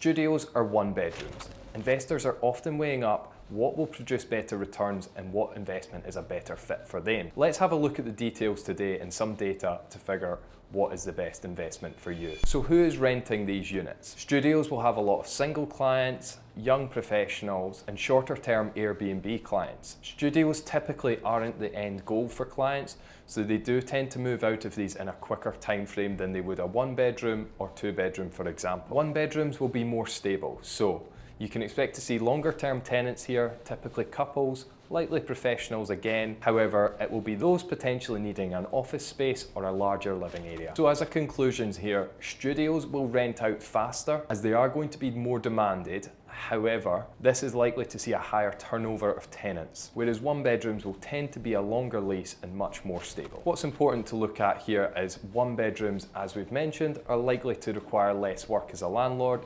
Studios are one bedrooms. Investors are often weighing up what will produce better returns and what investment is a better fit for them. Let's have a look at the details today and some data to figure what is the best investment for you. So who is renting these units? Studios will have a lot of single clients, young professionals, and shorter term Airbnb clients. Studios typically aren't the end goal for clients, so they do tend to move out of these in a quicker time frame than they would a one bedroom or two bedroom, for example. One bedrooms will be more stable, so you can expect to see longer term tenants here, typically couples, likely professionals again. However, it will be those potentially needing an office space or a larger living area. So as a conclusion here, studios will rent out faster as they are going to be more demanded. However, this is likely to see a higher turnover of tenants, whereas one bedrooms will tend to be a longer lease and much more stable. What's important to look at here is one bedrooms, as we've mentioned, are likely to require less work as a landlord,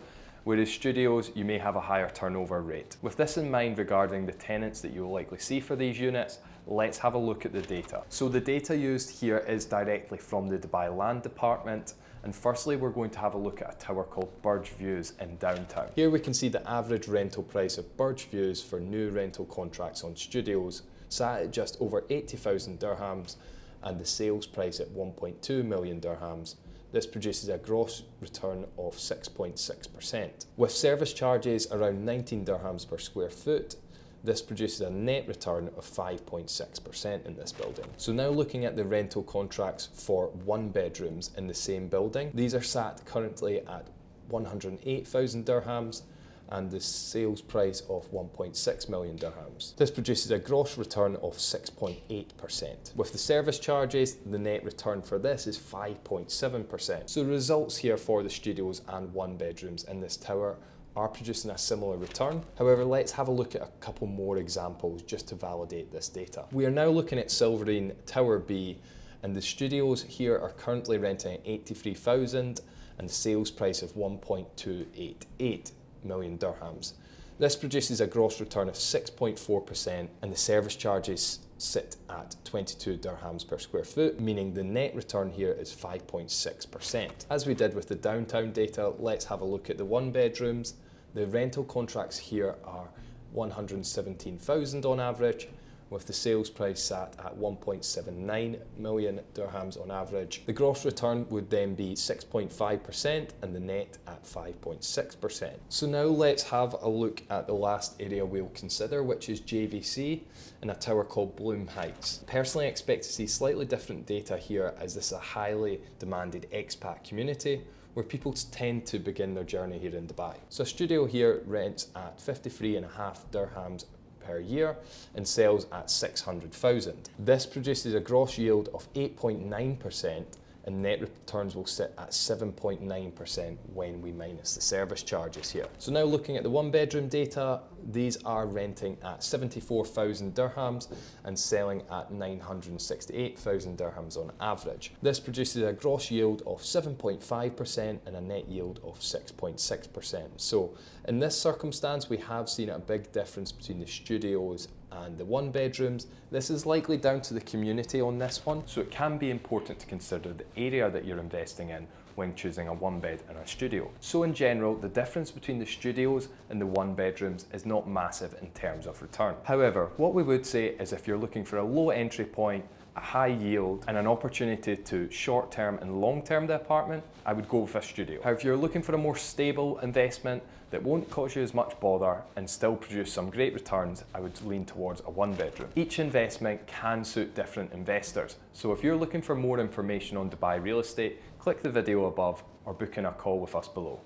whereas studios, you may have a higher turnover rate. With this in mind regarding the tenants that you will likely see for these units, let's have a look at the data. So the data used here is directly from the Dubai Land Department. And firstly, we're going to have a look at a tower called Burj Views in downtown. Here we can see the average rental price of Burj Views for new rental contracts on studios sat at just over 80,000 dirhams and the sales price at 1.2 million dirhams. This produces a gross return of 6.6%. With service charges around 19 dirhams per square foot, this produces a net return of 5.6% in this building. So now looking at the rental contracts for one bedrooms in the same building, these are sat currently at 108,000 dirhams and the sales price of 1.6 million dirhams. This produces a gross return of 6.8%. With the service charges, the net return for this is 5.7%. So the results here for the studios and one bedrooms in this tower are producing a similar return. However, let's have a look at a couple more examples just to validate this data. We are now looking at Silverine Tower B, and the studios here are currently renting at 83,000 and the sales price of 1.288 million dirhams. This produces a gross return of 6.4% and the service charges sit at 22 dirhams per square foot, meaning the net return here is 5.6%. As we did with the downtown data, let's have a look at the one bedrooms. The rental contracts here are 117,000 on average, with the sales price sat at 1.79 million dirhams on average. The gross return would then be 6.5% and the net at 5.6%. So now let's have a look at the last area we'll consider, which is JVC in a tower called Bloom Heights. Personally, I expect to see slightly different data here as this is a highly demanded expat community where people tend to begin their journey here in Dubai. So a studio here rents at 53.5 dirhams per year and sells at 600,000. This produces a gross yield of 8.9% and net returns will sit at 7.9% when we minus the service charges here. So now looking at the one bedroom data, these are renting at 74,000 dirhams and selling at 968,000 dirhams on average. This produces a gross yield of 7.5% and a net yield of 6.6%. So in this circumstance, we have seen a big difference between the studios and the one bedrooms. This is likely down to the community on this one, so it can be important to consider the area that you're investing in when choosing a one bed and a studio. So in general, the difference between the studios and the one bedrooms is not massive in terms of return. However, what we would say is if you're looking for a low entry point, a high yield and an opportunity to short term and long term the apartment, I would go with a studio. However, if you're looking for a more stable investment that won't cause you as much bother and still produce some great returns, I would lean towards a one bedroom. Each investment can suit different investors. So if you're looking for more information on Dubai real estate, click the video above or book in a call with us below.